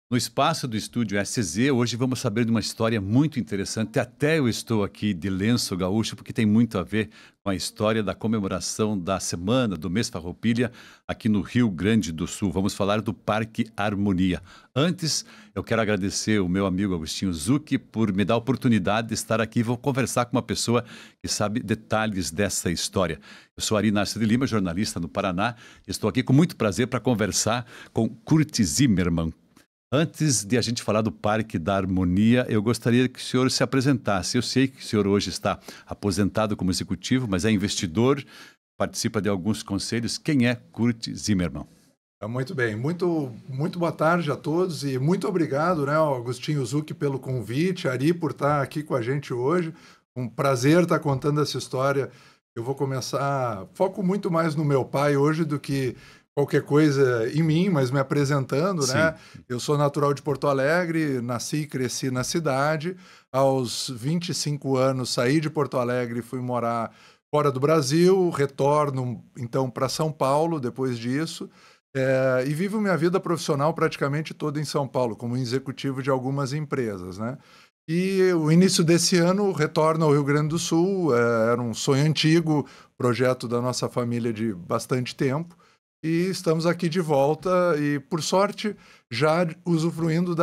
No espaço do estúdio SZ, hoje vamos saber de uma história muito interessante. Até eu estou aqui de lenço gaúcho, porque tem muito a ver com a história da comemoração da semana do mês Farroupilha aqui no Rio Grande do Sul. Vamos falar do Parque Harmonia. Antes, eu quero agradecer o meu amigo Agostinho Zucchi por me dar a oportunidade de estar aqui. Vou conversar com uma pessoa que sabe detalhes dessa história. Eu sou Ari Narciso de Lima, jornalista no Paraná. Estou aqui com muito prazer para conversar com Kurt Zimmermann. Antes de a gente falar do Parque da Harmonia, eu gostaria que o senhor se apresentasse. Eu sei que o senhor hoje está aposentado como executivo, mas é investidor, participa de alguns conselhos. Quem é Kurt Zimmermann? Muito bem, muito boa tarde a todos e muito obrigado, né, ao Agostinho Zucchi pelo convite, Ari por estar aqui com a gente hoje. Um prazer estar contando essa história. Eu vou começar, foco muito mais no meu pai hoje do que qualquer coisa em mim, mas me apresentando, Sim. né? Eu sou natural de Porto Alegre, nasci e cresci na cidade. Aos 25 anos saí de Porto Alegre e fui morar fora do Brasil, retorno então para São Paulo depois disso. E vivo minha vida profissional praticamente toda em São Paulo, como executivo de algumas empresas, né? E o início desse ano retorno ao Rio Grande do Sul, era um sonho antigo, projeto da nossa família de bastante tempo, e estamos aqui de volta e, por sorte, já usufruindo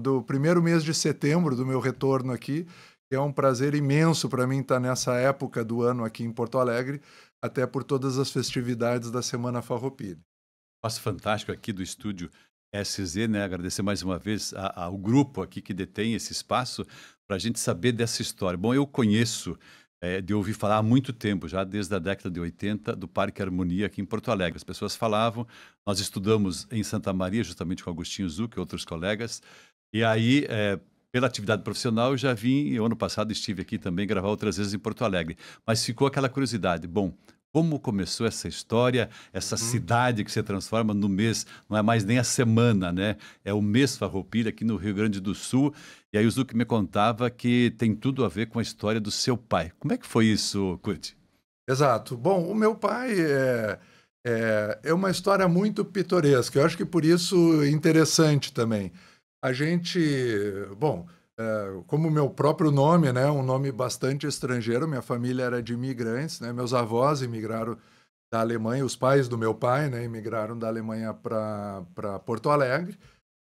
do primeiro mês de setembro do meu retorno aqui, que é um prazer imenso para mim estar nessa época do ano aqui em Porto Alegre, até por todas as festividades da Semana Farroupilha. Espaço fantástico aqui do estúdio SZ, né? Agradecer mais uma vez ao grupo aqui que detém esse espaço para a gente saber dessa história. Bom, eu conheço, de ouvir falar há muito tempo, já desde a década de 80, do Parque Harmonia aqui em Porto Alegre. As pessoas falavam, nós estudamos em Santa Maria, justamente com Agostinho Zucchi e outros colegas, e aí, pela atividade profissional, eu já vim, e o ano passado estive aqui também, gravar outras vezes em Porto Alegre. Mas ficou aquela curiosidade, bom, como começou essa história, essa Uhum. cidade que se transforma no mês, não é mais nem a semana, né? É o mês Farroupilha aqui no Rio Grande do Sul. E aí o Zuc me contava que tem tudo a ver com a história do seu pai. Como é que foi isso, Kurt? Exato. Bom, o meu pai é uma história muito pitoresca. Eu acho que por isso é interessante também. A gente, bom, como o meu próprio nome, né, um nome bastante estrangeiro, minha família era de imigrantes, né, meus avós imigraram da Alemanha, os pais do meu pai, né, imigraram da Alemanha para Porto Alegre,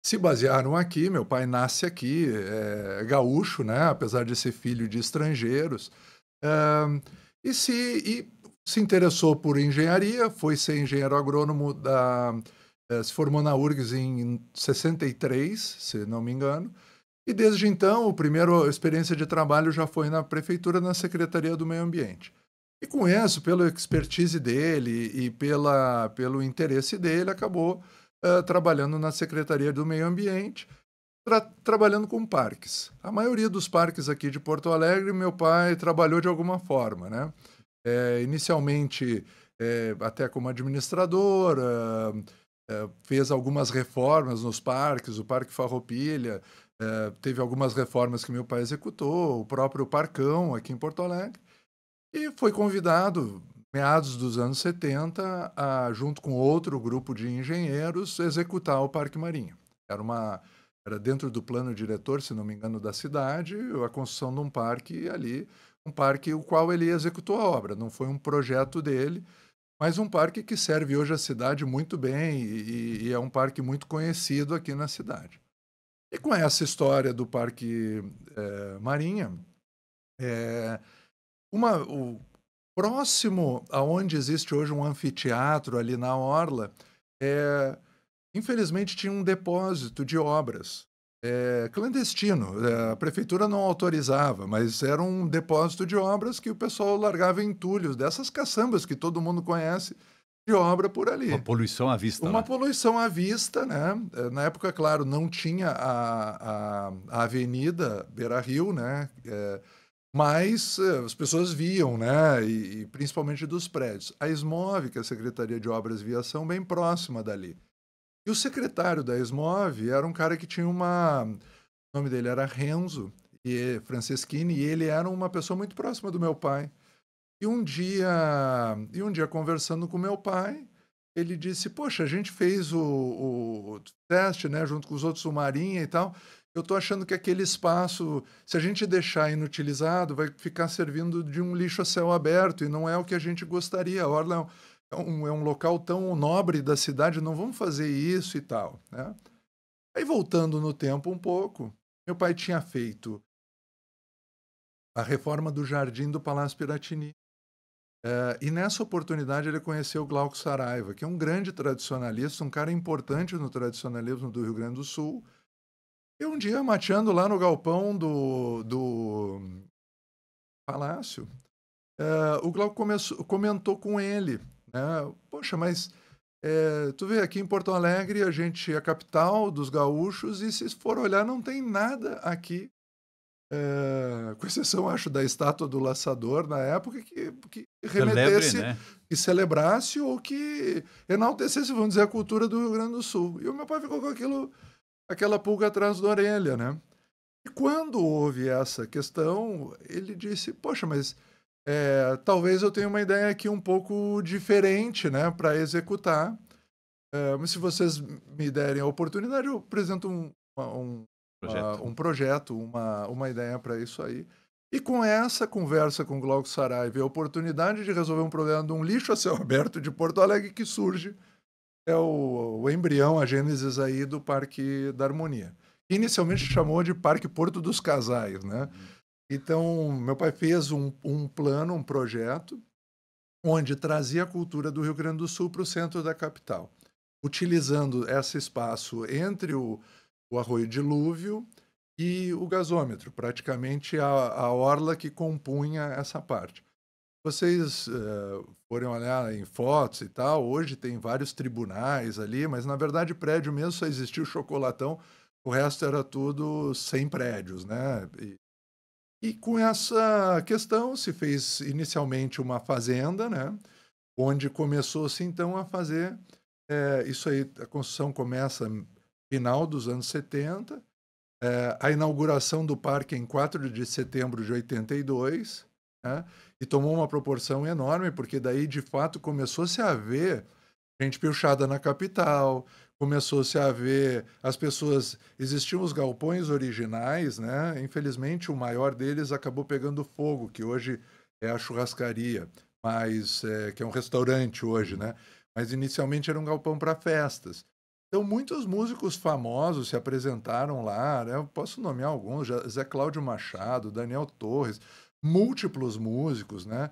se basearam aqui, meu pai nasce aqui, é gaúcho, né, apesar de ser filho de estrangeiros. Hã, e se interessou por engenharia, foi ser engenheiro agrônomo se formou na URGS em 63, se não me engano, e desde então, a primeira experiência de trabalho já foi na prefeitura, na Secretaria do Meio Ambiente. E com isso, pela expertise dele e pelo interesse dele, acabou, trabalhando na Secretaria do Meio Ambiente, trabalhando com parques. A maioria dos parques aqui de Porto Alegre, meu pai trabalhou de alguma forma, né? Inicialmente, até como administrador, fez algumas reformas nos parques, o Parque Farroupilha, teve algumas reformas que meu pai executou, o próprio Parcão aqui em Porto Alegre, e foi convidado, meados dos anos 70, junto com outro grupo de engenheiros, executar o Parque Marinha. Era dentro do plano diretor, se não me engano, da cidade, a construção de um parque ali, um parque o qual ele executou a obra. Não foi um projeto dele, mas um parque que serve hoje a cidade muito bem e é um parque muito conhecido aqui na cidade. E com essa história do Parque Marinha, eh, o próximo aonde existe hoje um anfiteatro ali na orla, eh, infelizmente tinha um depósito de obras, clandestino, a prefeitura não autorizava, mas era um depósito de obras que o pessoal largava entulhos, dessas caçambas que todo mundo conhece, de obra por Uma ali. poluição à vista Uma lá. poluição à vista, né, na época, claro, não tinha a avenida Beira-Rio, né, mas, as pessoas viam, né, e principalmente dos prédios. A Esmove, que é a Secretaria de Obras e Viação, bem próxima dali. E o secretário da Esmove era um cara que tinha o nome dele era Renzo Franceschini, e ele era uma pessoa muito próxima do meu pai. E um dia conversando com meu pai, ele disse: Poxa, a gente fez o teste, né, junto com os outros, o Marinha e tal. Eu estou achando que aquele espaço, se a gente deixar inutilizado, vai ficar servindo de um lixo a céu aberto, e não é o que a gente gostaria. A Orla é um local tão nobre da cidade, não vamos fazer isso e tal, né? Aí, voltando no tempo um pouco, meu pai tinha feito a reforma do jardim do Palácio Piratini. E nessa oportunidade ele conheceu o Glauco Saraiva, que é um grande tradicionalista, um cara importante no tradicionalismo do Rio Grande do Sul. E um dia, mateando lá no galpão do palácio, o Glauco comentou com ele, né? Poxa, mas tu vê, aqui em Porto Alegre a gente é a capital dos gaúchos e, se for olhar, não tem nada aqui, com exceção, acho, da estátua do laçador na época, que Celebre, remetesse, né? que celebrasse ou que enaltecesse, vamos dizer, a cultura do Rio Grande do Sul. E o meu pai ficou com aquela pulga atrás da orelha, né? E quando houve essa questão, ele disse: Poxa, mas talvez eu tenha uma ideia aqui um pouco diferente, né, para executar. Mas se vocês me derem a oportunidade, eu apresento Projeto. um projeto, uma ideia para isso aí. E com essa conversa com o Glauco Saraiva e a oportunidade de resolver um problema de um lixo a céu aberto de Porto Alegre, que surge o embrião, a gênesis aí do Parque da Harmonia. Inicialmente chamou de Parque Porto dos Casais, né? Então, meu pai fez um plano, um projeto, onde trazia a cultura do Rio Grande do Sul para o centro da capital, utilizando esse espaço entre o Arroio Dilúvio e o gasômetro, praticamente a orla que compunha essa parte. Vocês forem olhar em fotos e tal, hoje tem vários tribunais ali, mas na verdade prédio mesmo só existia o Chocolatão, o resto era tudo sem prédios, né? E com essa questão se fez inicialmente uma fazenda, né? Onde começou-se então a fazer isso aí. A construção começa final dos anos 70, a inauguração do parque em 4 de setembro de 82, né? E tomou uma proporção enorme, porque daí de fato começou-se a ver gente piochada na capital, começou-se a ver as pessoas. Existiam os galpões originais, né? Infelizmente, o maior deles acabou pegando fogo, que hoje é a churrascaria, mas que é um restaurante hoje, né? Mas inicialmente era um galpão para festas. Então, muitos músicos famosos se apresentaram lá, né? Eu posso nomear alguns: Zé Cláudio Machado, Daniel Torres, múltiplos músicos, né?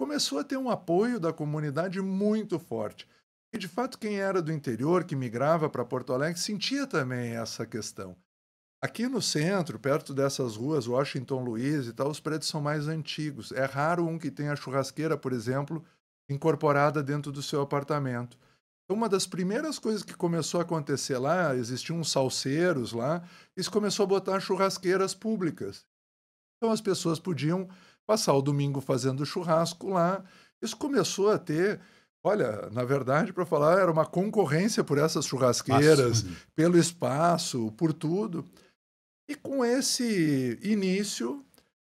Começou a ter um apoio da comunidade muito forte. E, de fato, quem era do interior, que migrava para Porto Alegre, sentia também essa questão. Aqui no centro, perto dessas ruas, Washington Luiz e tal, os prédios são mais antigos. É raro um que tenha churrasqueira, por exemplo, incorporada dentro do seu apartamento. Então, uma das primeiras coisas que começou a acontecer lá, existiam uns salseiros lá, e se começou a botar churrasqueiras públicas. Então, as pessoas podiam passar o domingo fazendo churrasco lá. Isso começou a ter. Olha, na verdade, para falar, era uma concorrência por essas churrasqueiras, pelo espaço, por tudo. E com esse início,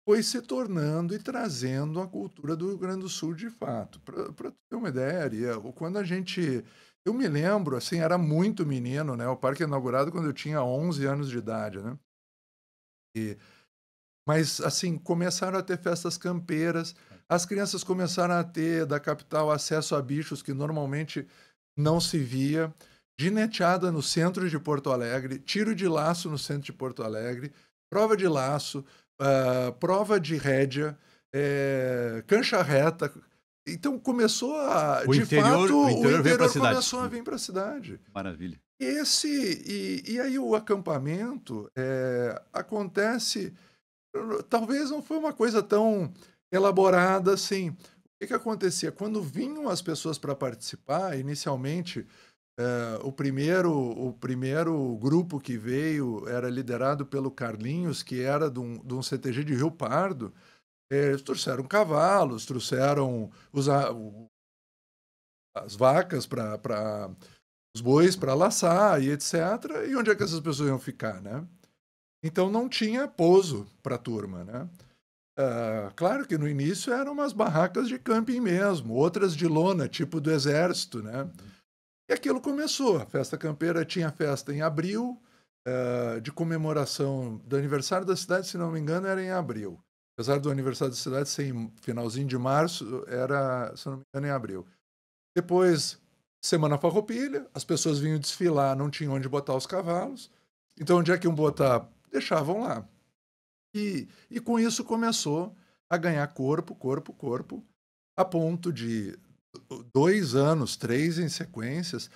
foi se tornando e trazendo a cultura do Rio Grande do Sul de fato. Para ter uma ideia, Ariel, quando a gente. Eu me lembro, assim, era muito menino, né? O parque inaugurado quando eu tinha 11 anos de idade, né? Mas, assim, começaram a ter festas campeiras, as crianças começaram a ter, da capital, acesso a bichos que normalmente não se via, gineteada no centro de Porto Alegre, tiro de laço no centro de Porto Alegre, prova de laço, prova de rédea, cancha reta. Então começou a, O de interior, fato, o interior veio para a cidade. começou a vir para a cidade. Maravilha. E aí o acampamento acontece. Talvez não foi uma coisa tão elaborada assim. O que acontecia? Quando vinham as pessoas para participar, inicialmente, o primeiro grupo que veio era liderado pelo Carlinhos, que era de um CTG de Rio Pardo. Eles trouxeram cavalos, trouxeram as vacas os bois para laçar e etc. E onde é que essas pessoas iam ficar, né? Então não tinha pouso para a turma, né? Claro que no início eram umas barracas de camping mesmo, outras de lona, tipo do exército, né? E aquilo começou. A festa campeira tinha festa em abril, de comemoração do aniversário da cidade, se não me engano, era em abril. Apesar do aniversário da cidade ser em finalzinho de março, era, se não me engano, em abril. Depois, Semana Farroupilha, as pessoas vinham desfilar, não tinham onde botar os cavalos. Então, onde é que iam botar? Deixavam lá. E com isso começou a ganhar corpo, a ponto de 2 anos, 3 em sequências.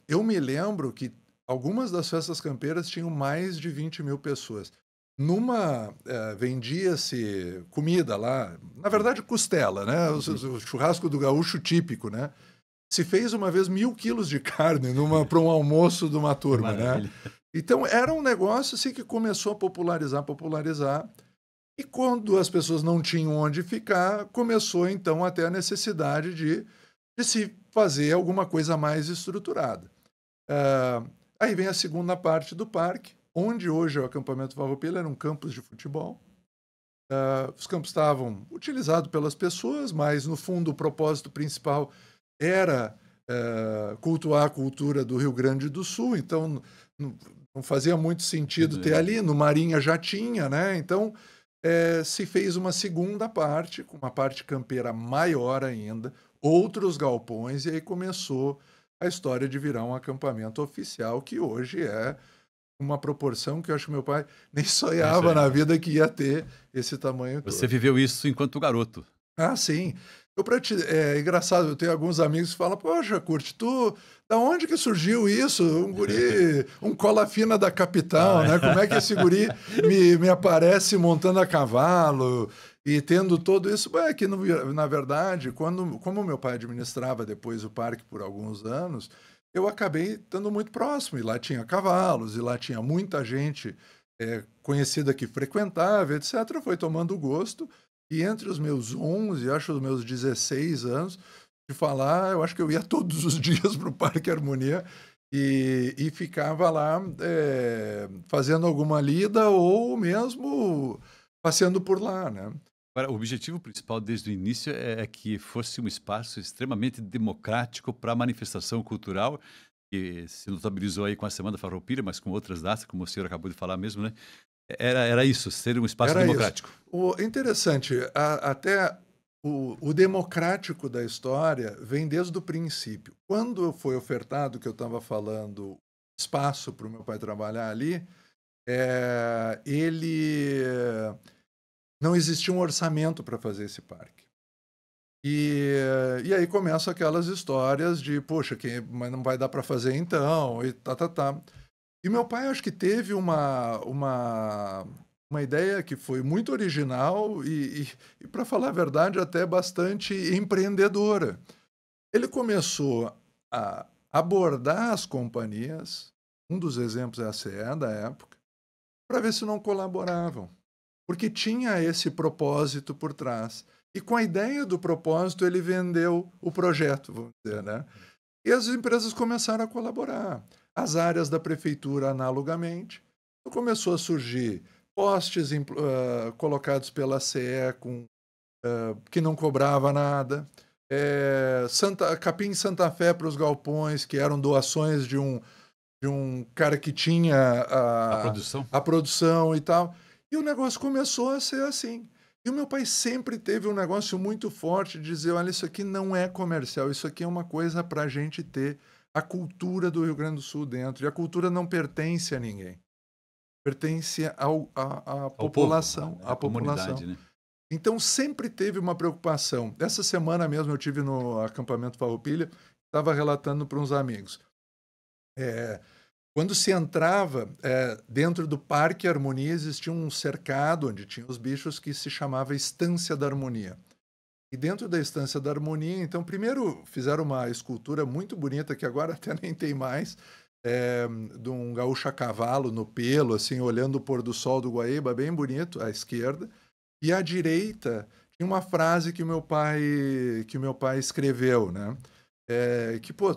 Eu me lembro que algumas das festas campeiras tinham mais de 20 mil pessoas. Vendia-se comida lá, na verdade costela, né? O churrasco do gaúcho típico, né? Se fez uma vez 1.000 quilos de carne para um almoço de uma turma, né? Então era um negócio assim que começou a popularizar. E quando as pessoas não tinham onde ficar, começou então até a necessidade de se fazer alguma coisa mais estruturada. Aí vem a segunda parte do parque, onde hoje é o acampamento Farroupilha, eram campos de futebol. Os campos estavam utilizados pelas pessoas, mas no fundo o propósito principal era cultuar a cultura do Rio Grande do Sul, então não fazia muito sentido ter ali, no Marinha já tinha, né? Então se fez uma segunda parte, com uma parte campeira maior ainda, outros galpões, e aí começou a história de virar um acampamento oficial, que hoje é uma proporção que eu acho que meu pai nem sonhava na vida que ia ter esse tamanho todo. Você viveu isso enquanto garoto? Ah, sim. É engraçado, eu tenho alguns amigos que falam, poxa, Curti, da onde que surgiu isso? Um guri, um cola fina da capital, né? Como é que esse guri me aparece montando a cavalo e tendo todo isso? É que, na verdade, como meu pai administrava depois o parque por alguns anos, eu acabei estando muito próximo, e lá tinha cavalos, e lá tinha muita gente conhecida que frequentava, etc. Foi tomando gosto. E entre os meus 11, acho os meus 16 anos, de falar, eu acho que eu ia todos os dias para o Parque Harmonia e ficava lá fazendo alguma lida ou mesmo passeando por lá, né? Agora, o objetivo principal desde o início é que fosse um espaço extremamente democrático para a manifestação cultural, que se notabilizou aí com a Semana Farroupilha, mas com outras datas, como o senhor acabou de falar mesmo, né? Era isso, ser um espaço democrático. Interessante, até o democrático da história vem desde o princípio. Quando foi ofertado, que eu estava falando, espaço para o meu pai trabalhar ali, não existia um orçamento para fazer esse parque. E aí começam aquelas histórias de, poxa, mas não vai dar para fazer então, e tá. E meu pai acho que teve uma ideia que foi muito original e para falar a verdade, até bastante empreendedora. Ele começou a abordar as companhias, um dos exemplos é a CE da época, para ver se não colaboravam, porque tinha esse propósito por trás. E com a ideia do propósito, ele vendeu o projeto, vamos dizer, né? E as empresas começaram a colaborar. As áreas da prefeitura, analogamente. Então, começou a surgir postes colocados pela CE que não cobrava nada. Capim Santa Fé para os galpões, que eram doações de um cara que tinha a produção e tal. E o negócio começou a ser assim. E o meu pai sempre teve um negócio muito forte de dizer, olha, isso aqui não é comercial, isso aqui é uma coisa para a gente ter a cultura do Rio Grande do Sul dentro. E a cultura não pertence a ninguém. Pertence à população. À população. Né? Então sempre teve uma preocupação. Essa semana mesmo eu tive no acampamento Farroupilha, estava relatando para uns amigos. Quando se entrava dentro do Parque Harmonia, existia um cercado onde tinha os bichos que se chamava Estância da Harmonia. E dentro da Estância da Harmonia, então, primeiro fizeram uma escultura muito bonita, que agora até nem tem mais, de um gaúcho a cavalo no pelo, assim, olhando o pôr do sol do Guaíba, bem bonito, à esquerda. E à direita tinha uma frase que o meu pai escreveu, né? Que, pô,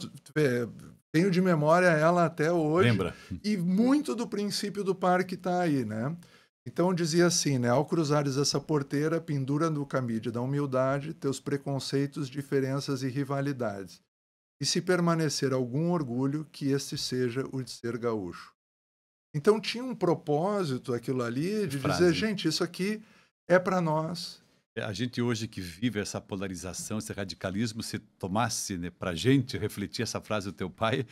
tenho de memória ela até hoje. Lembra? E muito do princípio do parque está aí, né? Então dizia assim, né? Ao cruzares essa porteira, pendura no cabide da humildade, teus preconceitos, diferenças e rivalidades. e se permanecer algum orgulho, que este seja o de ser gaúcho. Então tinha um propósito aquilo ali Que de dizer, frase. gente, isso aqui é para nós. A gente hoje que vive essa polarização, esse radicalismo, se tomasse, né, para a gente refletir essa frase do teu pai,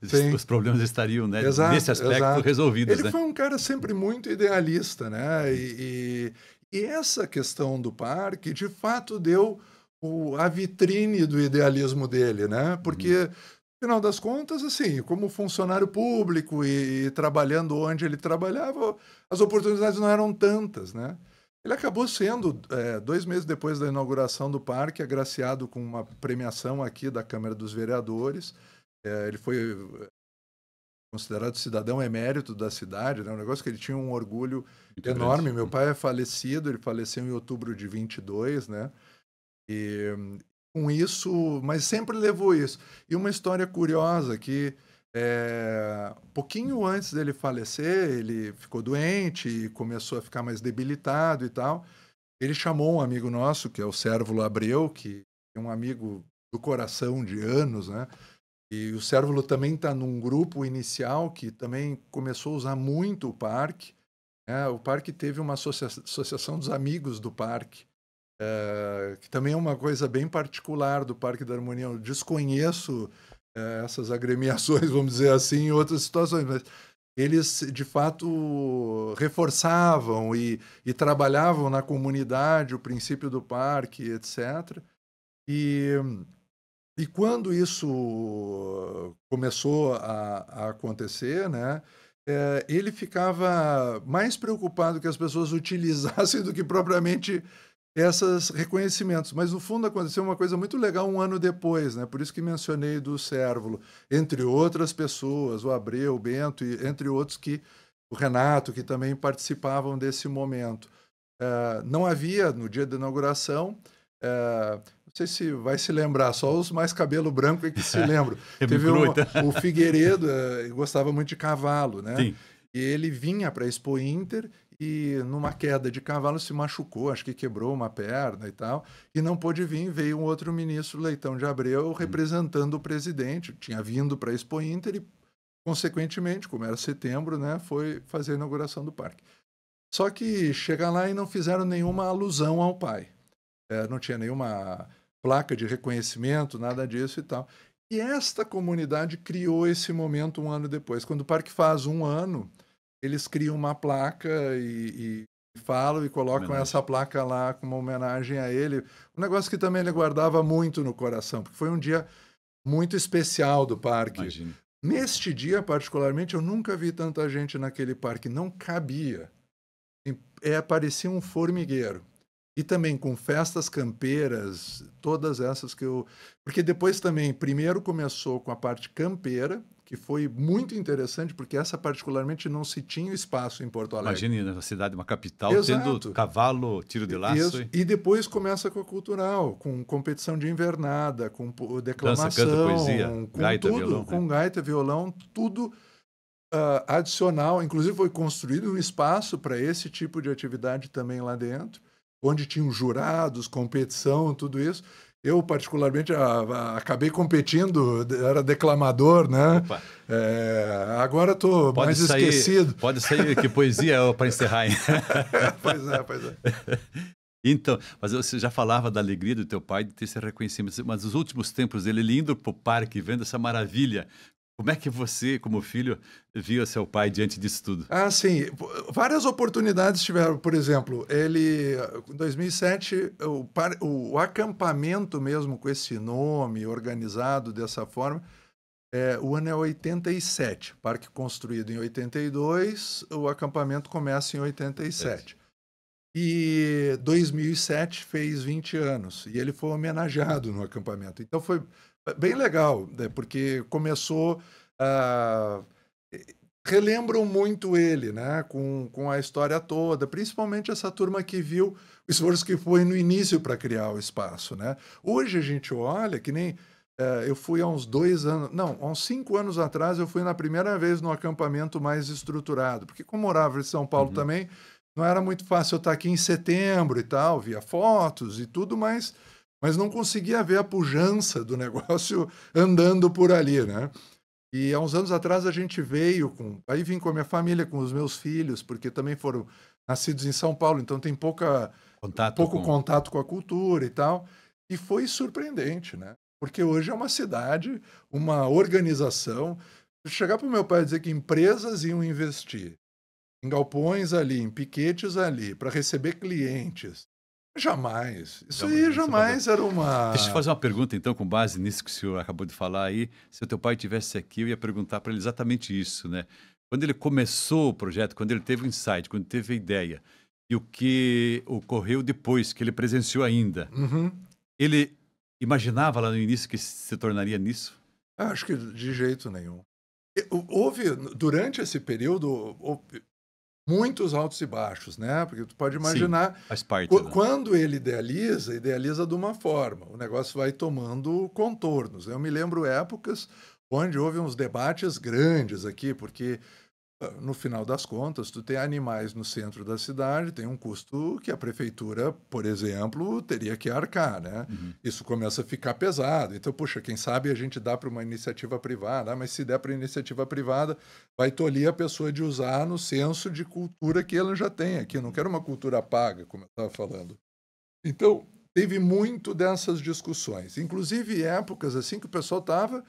Sim, os problemas estariam, né, nesse exato, aspecto exato. resolvidos, Ele né? foi um cara sempre muito idealista, né? E essa questão do parque, de fato, deu a vitrine do idealismo dele, né? Uhum. Porque, no final das contas, assim, como funcionário público e trabalhando onde ele trabalhava, as oportunidades não eram tantas, né? Ele acabou sendo, 2 meses depois da inauguração do parque, agraciado com uma premiação aqui da Câmara dos Vereadores. Ele foi considerado cidadão emérito da cidade, né? Um negócio que ele tinha um orgulho Muito grande. enorme. Meu pai é falecido, ele faleceu em outubro de 22, né? E com isso, mas sempre levou isso. E uma história curiosa que pouquinho antes dele falecer, ele ficou doente e começou a ficar mais debilitado e tal. Ele chamou um amigo nosso, que é o Cérvulo Abreu, que é um amigo do coração de anos, né? E o Cérvulo também está num grupo inicial que também começou a usar muito o parque, né? O parque teve uma associação dos amigos do parque, que também é uma coisa bem particular do Parque da Harmonia. Eu desconheço essas agremiações, vamos dizer assim, em outras situações, mas eles, de fato, reforçavam e trabalhavam na comunidade o princípio do parque, etc. E e quando isso começou a acontecer, né, ele ficava mais preocupado que as pessoas utilizassem do que propriamente esses reconhecimentos. Mas, no fundo, aconteceu uma coisa muito legal um ano depois, né? Por isso que mencionei do Cérvulo, entre outras pessoas, o Abreu, o Bento, e entre outros o Renato, que também participavam desse momento. Não havia, no dia da inauguração, não sei se vai se lembrar, só os mais cabelo branco é que se lembram. É Teve cru, então. o Figueiredo, gostava muito de cavalo, né? Sim. E ele vinha para a Expo Inter e, numa queda de cavalo, se machucou, acho que quebrou uma perna e tal, e não pôde vir. Veio um outro ministro, Leitão de Abreu, Uhum. representando o presidente, tinha vindo para a Expo Inter e, consequentemente, como era setembro, né, foi fazer a inauguração do parque. Só que chega lá e não fizeram nenhuma alusão ao pai. Não tinha nenhuma placa de reconhecimento, nada disso e tal. E esta comunidade criou esse momento um ano depois. Quando o parque faz um ano, eles criam uma placa e falam e colocam Homenagem. essa placa lá como uma homenagem a ele. Um negócio que também ele guardava muito no coração, porque foi um dia muito especial do parque. Imagino. Neste dia, particularmente, eu nunca vi tanta gente naquele parque. Não cabia. Parecia um formigueiro. E também com festas campeiras, todas essas que eu... Porque depois também, primeiro começou com a parte campeira, que foi muito interessante, porque essa particularmente não se tinha espaço em Porto Alegre. Imagine na cidade, uma capital, tendo Exato. cavalo, tiro de laço, Isso. E depois começa com a cultural, com competição de invernada, com dança, canto, poesia, declamação, com gaita, tudo, violão, né? com gaita, violão, tudo adicional. Inclusive foi construído um espaço para esse tipo de atividade também lá dentro, onde tinham jurados, competição, tudo isso. Eu, particularmente, acabei competindo, era declamador, né? Opa. Agora estou mais esquecido. Pode sair, que poesia é para encerrar, hein? Pois é, pois é. Então, mas você já falava da alegria do teu pai de ter esse reconhecimento, mas os últimos tempos dele, ele indo para o parque, vendo essa maravilha, como é que você, como filho, viu seu pai diante disso tudo? Sim. Várias oportunidades tiveram. Por exemplo, ele, em 2007, o acampamento mesmo com esse nome, organizado dessa forma, o ano é 87. Parque construído em 82, o acampamento começa em 87. E 2007 fez 20 anos, e ele foi homenageado no acampamento. Então foi bem legal, né, porque começou a... relembram muito ele, né, com a história toda, principalmente essa turma que viu o esforço que foi no início para criar o espaço, né? Hoje a gente olha que nem... eu fui há uns 2 anos, não, há uns 5 anos atrás, eu fui na primeira vez no acampamento mais estruturado, porque como morava em São Paulo também, não era muito fácil eu estar aqui em setembro e tal, via fotos e tudo, mas mas não conseguia ver a pujança do negócio andando por ali, né? E há uns anos atrás a gente veio aí vim com a minha família, com os meus filhos, porque também foram nascidos em São Paulo, então tem Contato pouco com... contato com a cultura e tal. E foi surpreendente, né? Porque hoje é uma cidade, uma organização. Chegar para o meu pai e dizer que empresas iam investir em galpões ali, em piquetes ali, para receber clientes. Jamais. Isso aí jamais era Deixa eu te uma. fazer uma pergunta, então, com base nisso que o senhor acabou de falar aí. Se o teu pai estivesse aqui, eu ia perguntar para ele exatamente isso, né? Quando ele começou o projeto, quando ele teve o insight, quando teve a ideia, e o que ocorreu depois, que ele presenciou ainda, Uhum. ele imaginava lá no início que se tornaria nisso? Acho que de jeito nenhum. Houve, durante esse período, muitos altos e baixos, né? Porque tu pode Sim, imaginar, faz parte, né? quando ele idealiza de uma forma, o negócio vai tomando contornos. Eu me lembro épocas onde houve uns debates grandes aqui, porque no final das contas, tu tem animais no centro da cidade, tem um custo que a prefeitura, por exemplo, teria que arcar, né? Uhum. Isso começa a ficar pesado. Então, puxa, quem sabe a gente dá para uma iniciativa privada, mas se der para iniciativa privada, vai tolir a pessoa de usar no senso de cultura que ela já tem aqui. Eu não quero uma cultura paga, como eu estava falando. Então, teve muito dessas discussões. Inclusive, épocas assim que o pessoal estava,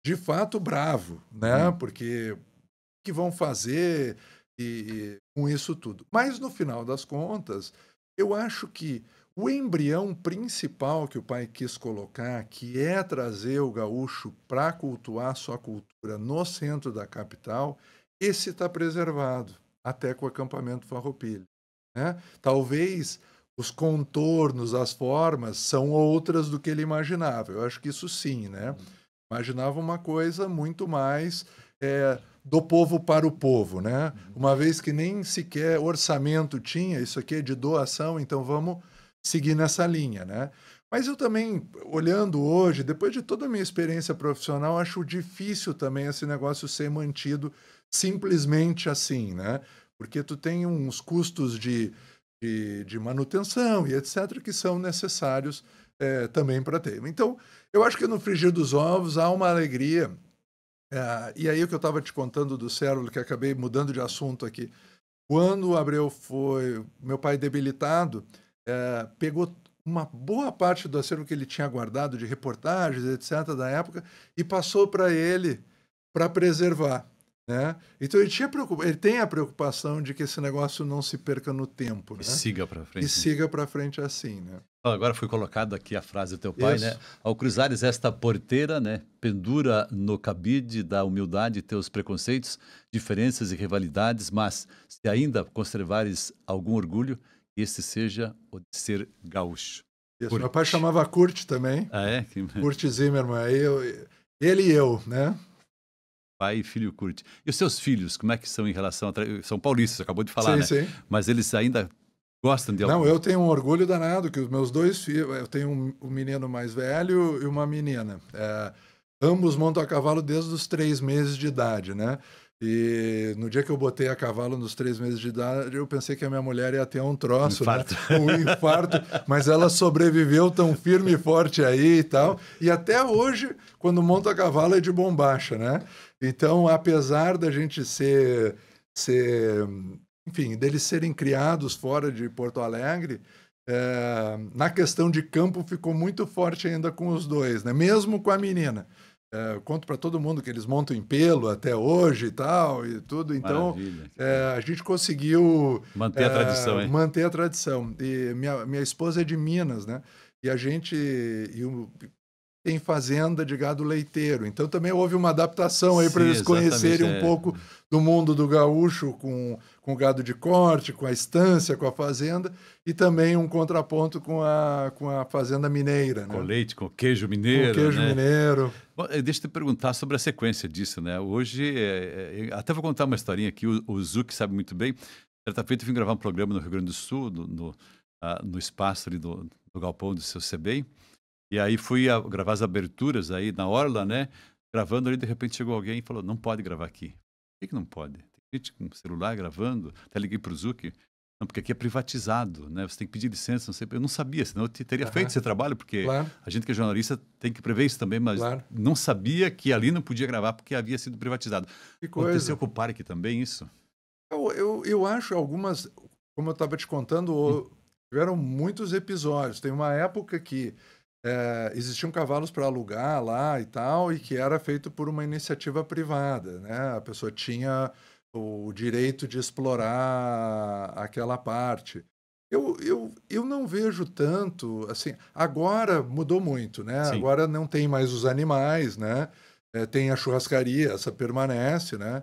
de fato, bravo, né? Uhum. Porque que vão fazer com isso tudo. Mas, no final das contas, eu acho que o embrião principal que o pai quis colocar, que é trazer o gaúcho para cultuar sua cultura no centro da capital, esse está preservado, até com o acampamento Farroupilha, né? Talvez os contornos, as formas, são outras do que ele imaginava. Eu acho que isso sim, né? Imaginava uma coisa muito mais do povo para o povo, né? Uma vez que nem sequer orçamento tinha, isso aqui é de doação, então vamos seguir nessa linha, né? Mas eu também, olhando hoje, depois de toda a minha experiência profissional, acho difícil também esse negócio ser mantido simplesmente assim, né? Porque tu tem uns custos de manutenção e etc., que são necessários também para ter. Então, eu acho que no frigir dos ovos há uma alegria. E aí o que eu estava te contando do Cérulo, que acabei mudando de assunto aqui. Quando o Abreu foi, meu pai debilitado, pegou uma boa parte do acervo que ele tinha guardado de reportagens, etc., da época, e passou para ele para preservar, né? Então ele tem a preocupação de que esse negócio não se perca no tempo, E né? siga para E frente. siga para frente assim, né? Agora foi colocado aqui a frase do teu pai, né? Isso. Ao cruzares esta porteira, né? Pendura no cabide da humildade teus preconceitos, diferenças e rivalidades, mas se ainda conservares algum orgulho, esse seja o de ser gaúcho. Isso. Curte. Meu pai chamava Kurt também. Ah, é? Kurt Zimmermann. Ele e eu, né? Pai e filho curte. E os seus filhos, como é que são em relação a... São paulistas, acabou de falar, Sim, né? sim. Mas eles ainda gostam de Não, algum... eu tenho um orgulho danado que os meus dois filhos, eu tenho um menino mais velho e uma menina. Ambos montam a cavalo desde os 3 meses de idade, né? E no dia que eu botei a cavalo nos 3 meses de idade, eu pensei que a minha mulher ia ter um troço, infarto. né? Um infarto, mas ela sobreviveu tão firme e forte aí e tal. E até hoje, quando monta a cavalo, é de bombacha, né? Então, apesar da gente enfim, deles serem criados fora de Porto Alegre, na questão de campo ficou muito forte ainda com os dois, né? Mesmo com a menina. Eu conto para todo mundo que eles montam em pelo até hoje e tal, e tudo. Então, a gente conseguiu manter a tradição, hein? Manter a tradição. E minha esposa é de Minas, né? E a gente tem fazenda de gado leiteiro. Então, também houve uma adaptação aí para eles conhecerem um pouco do mundo do gaúcho com o gado de corte, com a estância, com a fazenda, e também um contraponto com a fazenda mineira. Com né? leite, com queijo mineiro. Com queijo mineiro. Bom, deixa eu te perguntar sobre a sequência disso, né? Hoje, até vou contar uma historinha aqui, o Zuc sabe muito bem. Certa feita eu vim gravar um programa no Rio Grande do Sul, no espaço ali do galpão do seu CBEM, e aí fui gravar as aberturas aí na orla, né? Gravando ali, de repente chegou alguém e falou, não pode gravar aqui. Por que não pode? Tem gente com celular gravando. Até liguei para o Zuc. Não, porque aqui é privatizado, né? Você tem que pedir licença, não sei, eu não sabia, senão eu teria feito Aham, esse trabalho, porque claro, a gente que é jornalista tem que prever isso também, mas claro. não sabia que ali não podia gravar porque havia sido privatizado. Que Aconteceu coisa. com o parque também isso? Eu acho algumas, como eu estava te contando, Hum, tiveram muitos episódios. Tem uma época que existiam cavalos para alugar lá e tal, e que era feito por uma iniciativa privada, né? A pessoa tinha o direito de explorar aquela parte. Eu não vejo tanto, assim, agora mudou muito, né? sim, Agora não tem mais os animais, né? Tem a churrascaria, essa permanece, né?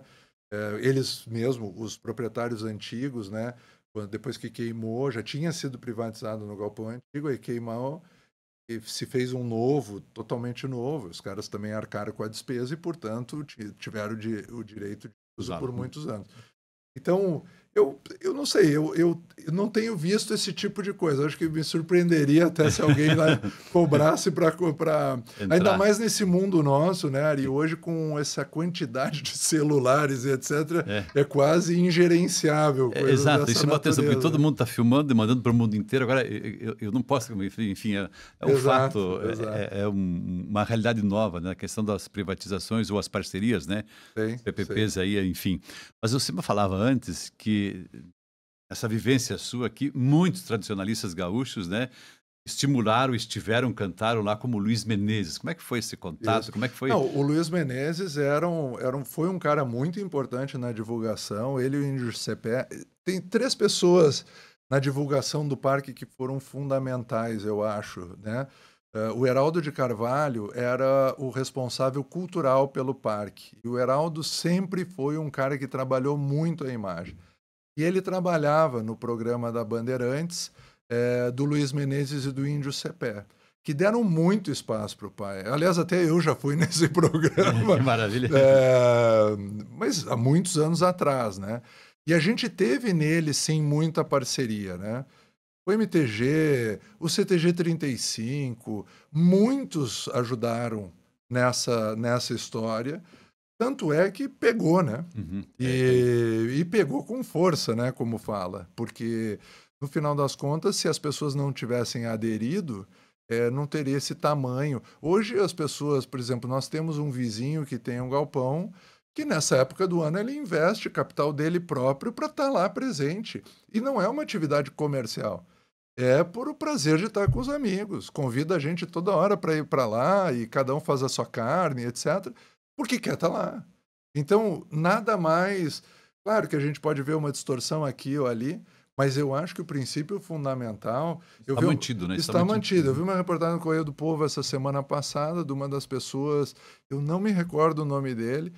Eles mesmo, os proprietários antigos, né? Depois que queimou, já tinha sido privatizado no galpão antigo, aí queimou e se fez um novo, totalmente novo. Os caras também arcaram com a despesa e, portanto, tiveram o direito de uso usá-lo. por muitos anos. Então, eu não sei, eu não tenho visto esse tipo de coisa. Eu acho que me surpreenderia até se alguém lá cobrasse para. Ainda Entrar. mais nesse mundo nosso, né, Ari? Hoje, com essa quantidade de celulares e etc., É. é quase ingerenciável coisas Exato, isso dessa chama atenção, porque todo natureza. mundo está filmando e mandando para o mundo inteiro. Agora, eu não posso, enfim, é um Exato, fato, exato. uma realidade nova, né? A questão das privatizações ou as parcerias, né? Sei, sei. PPPs aí, enfim. Mas você me falava antes que essa vivência sua aqui, muitos tradicionalistas gaúchos, né? Estimularam, estiveram, cantaram lá como Luiz Menezes. Como é que foi esse contato? Isso. Como é que foi? Não, o Luiz Menezes foi um cara muito importante na divulgação. Ele e o Índio Cepé. Tem três pessoas na divulgação do parque que foram fundamentais, eu acho, né? O Heraldo de Carvalho era o responsável cultural pelo parque. E o Heraldo sempre foi um cara que trabalhou muito a imagem. E ele trabalhava no programa da Bandeirantes, do Luiz Menezes e do Índio Cepé, que deram muito espaço para o pai. Aliás, até eu já fui nesse Que programa, maravilha. é, mas há muitos anos atrás, né? E a gente teve nele, sim, muita parceria, né? O MTG, o CTG 35, muitos ajudaram nessa história. Tanto é que pegou, né? Uhum. E pegou com força, né? Como fala. Porque, no final das contas, se as pessoas não tivessem aderido, não teria esse tamanho. Hoje, as pessoas, por exemplo, nós temos um vizinho que tem um galpão que, nessa época do ano, ele investe capital dele próprio para estar lá presente. E não é uma atividade comercial. É por o prazer de estar com os amigos. Convida a gente toda hora para ir para lá e cada um faz a sua carne, etc. Porque quer estar lá. Então, nada mais. Claro que a gente pode ver uma distorção aqui ou ali, mas eu acho que o princípio fundamental Está mantido, né? Está está mantido. mantido. Eu vi uma reportagem no Correio do Povo essa semana passada de uma das pessoas, eu não me recordo o nome dele,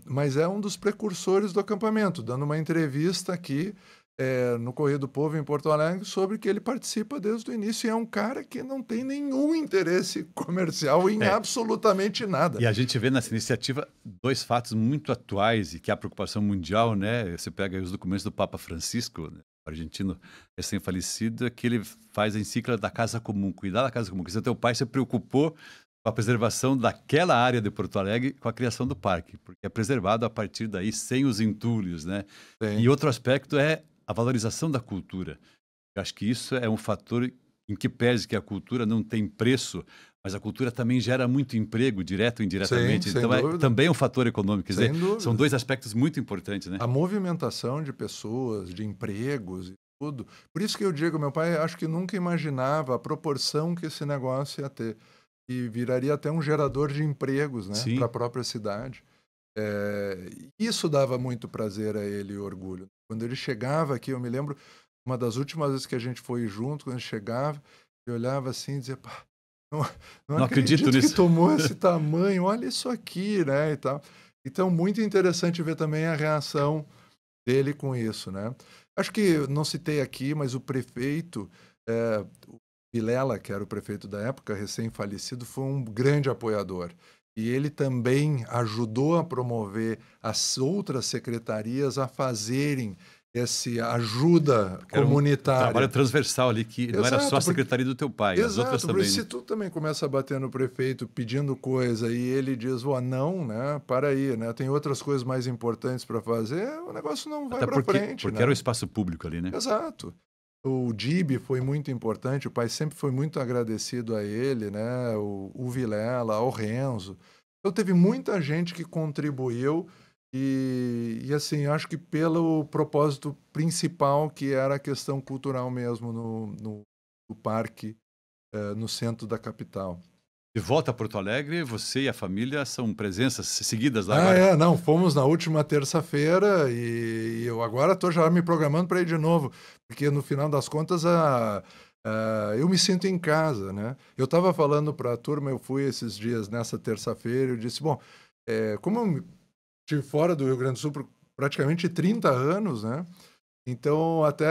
mas é um dos precursores do acampamento, dando uma entrevista aqui no Correio do Povo em Porto Alegre sobre que ele participa desde o início e é um cara que não tem nenhum interesse comercial em É, absolutamente nada. e a gente vê nessa iniciativa dois fatos muito atuais e que é a preocupação mundial, né? Você pega aí os documentos do Papa Francisco, né, argentino recém-falecido, é que ele faz a encíclica da casa comum, cuidar da casa comum. Quer dizer, teu pai se preocupou com a preservação daquela área de Porto Alegre com a criação do parque, porque é preservado a partir daí sem os entulhos, né? E Tem. outro aspecto é a valorização da cultura. Eu acho que isso é um fator em que pese que a cultura não tem preço, mas a cultura também gera muito emprego, direto ou Sim, indiretamente. sem Então, dúvida. também é um fator econômico. Quer dizer, Sem são dúvida. dois aspectos muito importantes, né? A movimentação de pessoas, de empregos e tudo. Por isso que eu digo, meu pai acho que nunca imaginava a proporção que esse negócio ia ter. E viraria até um gerador de empregos, né, para a Sim. própria cidade. Isso dava muito prazer a ele e orgulho. Quando ele chegava aqui, eu me lembro, uma das últimas vezes que a gente foi junto, quando ele chegava, eu olhava assim e dizia, pá, não, não Não acredito acredito que nisso. tomou esse tamanho, olha isso aqui, né, e tal. Então, muito interessante ver também a reação dele com isso, né. Acho que eu não citei aqui, mas o prefeito, o Vilela, que era o prefeito da época, recém-falecido, foi um grande apoiador. E ele também ajudou a promover as outras secretarias a fazerem esse ajuda Que era um trabalho comunitária. transversal ali, que não era só Exato, a secretaria do teu pai, as outras exato, porque também, se né? tu também começa a bater no prefeito pedindo coisa e ele diz, ó, não, né, para aí, né, tem outras coisas mais importantes para fazer, o negócio não vai Até para porque frente, porque era o né? espaço público ali, né? Exato. O Dibe foi muito importante, o pai sempre foi muito agradecido a ele, né? O Vilela, o Renzo. Então teve muita gente que contribuiu e assim, acho que pelo propósito principal que era a questão cultural mesmo no parque, no centro da capital. De volta a Porto Alegre, você e a família são presenças seguidas lá Ah, agora? é, não, fomos na última terça-feira e eu agora estou já me programando para ir de novo, porque no final das contas eu me sinto em casa, né? Eu estava falando para a turma, eu fui esses dias nessa terça-feira, eu disse, bom, como eu estive fora do Rio Grande do Sul por praticamente 30 anos, né? Então, até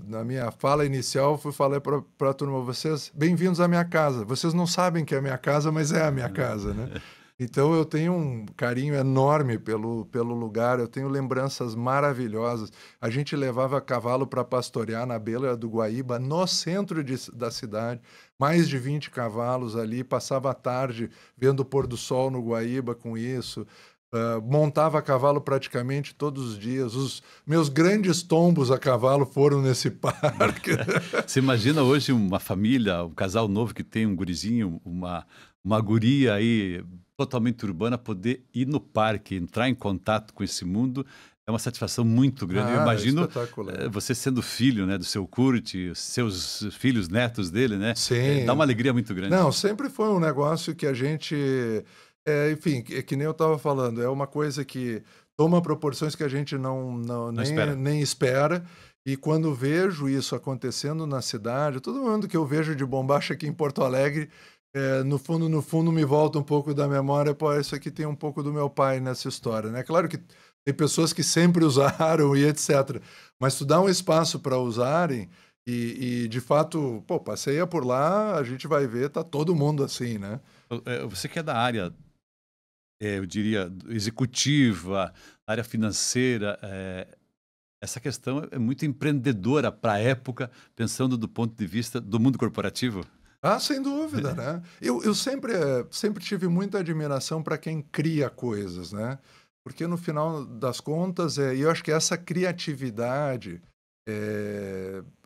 na minha fala inicial, falei para a turma, vocês, bem-vindos à minha casa. Vocês não sabem que é a minha casa, mas é a minha casa, né? Então, eu tenho um carinho enorme pelo lugar, eu tenho lembranças maravilhosas. A gente levava cavalo para pastorear na beira do Guaíba, no centro da cidade, mais de 20 cavalos ali, passava a tarde vendo o pôr do sol no Guaíba com isso. Montava a cavalo praticamente todos os dias. Os meus grandes tombos a cavalo foram nesse parque. Você imagina hoje uma família, um casal novo que tem um gurizinho, uma guria aí totalmente urbana, poder ir no parque, entrar em contato com esse mundo, é uma satisfação muito grande. Eu Ah, imagino espetacular. você sendo filho, né, do seu Kurt, seus filhos, netos dele, né? Dá uma Sim. alegria muito grande. Não, sempre foi um negócio que a gente, enfim, que nem eu estava falando, é uma coisa que toma proporções que a gente Não espera. nem espera. E quando vejo isso acontecendo na cidade, todo mundo que eu vejo de bombacha aqui em Porto Alegre, no fundo, me volta um pouco da memória, pô, isso aqui tem um pouco do meu pai nessa história, né? Claro que tem pessoas que sempre usaram e etc. Mas tu dá um espaço para usarem e, de fato, pô, passeia por lá, a gente vai ver, tá todo mundo assim, né? Você que é da área, eu diria, executiva, área financeira, essa questão é muito empreendedora para a época, pensando do ponto de vista do mundo corporativo. Ah, sem dúvida, né? Eu sempre tive muita admiração para quem cria coisas, né? Porque no final das contas, e eu acho que essa criatividade,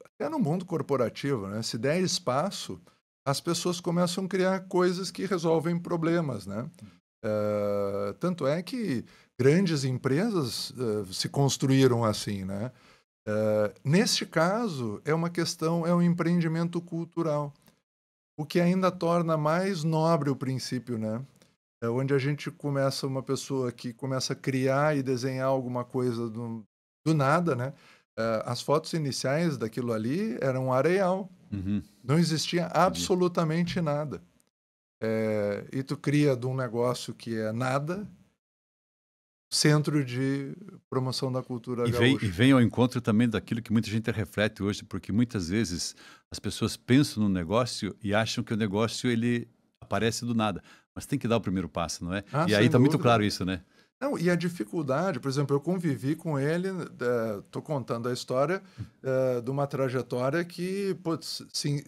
até no mundo corporativo, né? Se der espaço, as pessoas começam a criar coisas que resolvem problemas, né? Tanto é que grandes empresas se construíram assim, né? Neste caso, é uma questão, é um empreendimento cultural. O que ainda torna mais nobre o princípio, né? É onde a gente começa, uma pessoa que começa a criar e desenhar alguma coisa do nada, né? As fotos iniciais daquilo ali eram um areal. Uhum, Não existia entendi. absolutamente nada. E tu cria de um negócio que é nada, centro de promoção da cultura E gaúcha. vem ao encontro também daquilo que muita gente reflete hoje, porque muitas vezes as pessoas pensam no negócio e acham que o negócio ele aparece do nada, mas tem que dar o primeiro passo, não é? Ah, E aí sem está muito dúvida. claro isso, né? Não, e a dificuldade, por exemplo, eu convivi com ele, estou contando a história de uma trajetória que, putz, sim,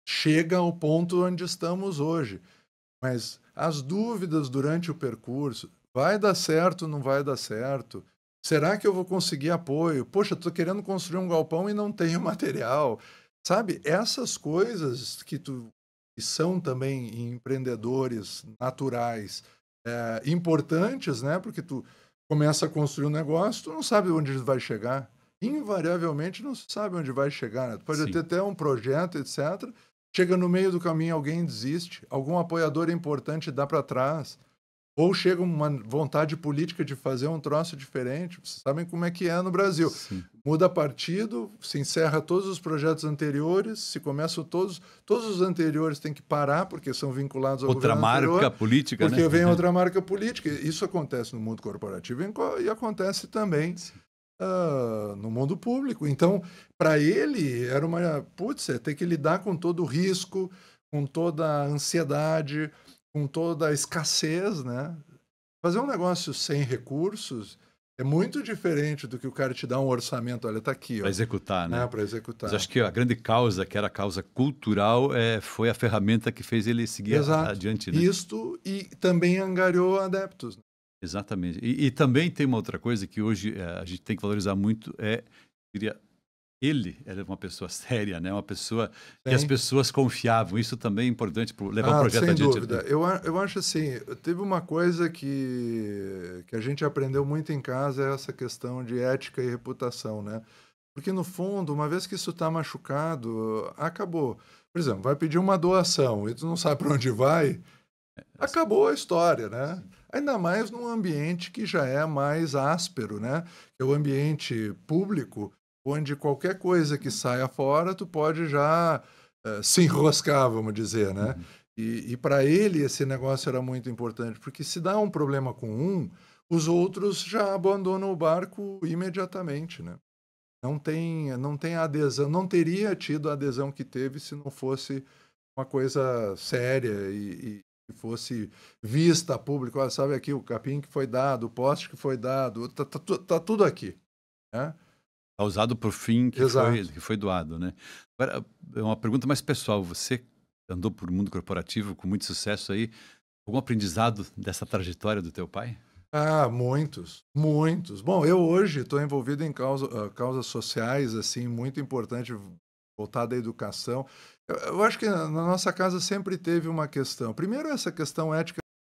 chega ao ponto onde estamos hoje. Mas as dúvidas durante o percurso, vai dar certo, não vai dar certo? Será que eu vou conseguir apoio? Poxa, estou querendo construir um galpão e não tenho material. Sabe, essas coisas que são também empreendedores naturais, importantes, né? Porque tu começa a construir um negócio, tu não sabe onde vai chegar. Invariavelmente não se sabe onde vai chegar, né? Tu pode ter Sim. até um projeto, etc. Chega no meio do caminho, alguém desiste, algum apoiador importante dá para trás, ou chega uma vontade política de fazer um troço diferente. Vocês sabem como é que é no Brasil. Sim. Muda partido, se encerra todos os projetos anteriores, se começam todos os anteriores têm que parar, porque são vinculados ao Outra governo marca anterior, política, né? porque vem outra marca política. Isso acontece no mundo corporativo e acontece também Sim. no mundo público. Então, para ele, era putz, ter que lidar com todo o risco, com toda a ansiedade, com toda a escassez, né? Fazer um negócio sem recursos, É muito diferente do que o cara te dá um orçamento, olha, tá aqui, Para ó, executar, né, né? para Mas eu executar. acho que a grande causa, que era a causa cultural, foi a ferramenta que fez ele seguir Exato. adiante, né? Isto e também angariou adeptos, né. Exatamente. E também tem uma outra coisa que hoje a gente tem que valorizar muito, diria, ele era uma pessoa séria, né? Uma pessoa que as Tem. pessoas confiavam. Isso também é importante para levar o Ah, projeto sem adiante. dúvida. Eu acho assim, teve uma coisa que a gente aprendeu muito em casa, é essa questão de ética e reputação, né. Porque no fundo, uma vez que isso está machucado, acabou. Por exemplo, vai pedir uma doação e tu não sabe para onde vai, acabou a história, né. Sim. Ainda mais num ambiente que já é mais áspero, né, que é o ambiente público, onde qualquer coisa que saia fora, tu pode já, se enroscar, vamos dizer, né. Uhum. E pra ele esse negócio era muito importante, porque se dá um problema com um, os outros já abandonam o barco imediatamente, né. Não tem adesão, não teria tido a adesão que teve se não fosse uma coisa séria e fosse vista a público. "Olha, sabe aqui o capim que foi dado, o poste que foi dado, tá tudo aqui", né. Causado por fim Exato. que foi doado, né? Agora, é uma pergunta mais pessoal. Você andou por mundo corporativo com muito sucesso aí. Algum aprendizado dessa trajetória do teu pai? Ah, muitos, muitos. Bom, eu hoje estou envolvido em causas sociais, assim, muito importante, voltada à educação. Eu acho que na nossa casa sempre teve uma questão. Primeiro, essa questão ética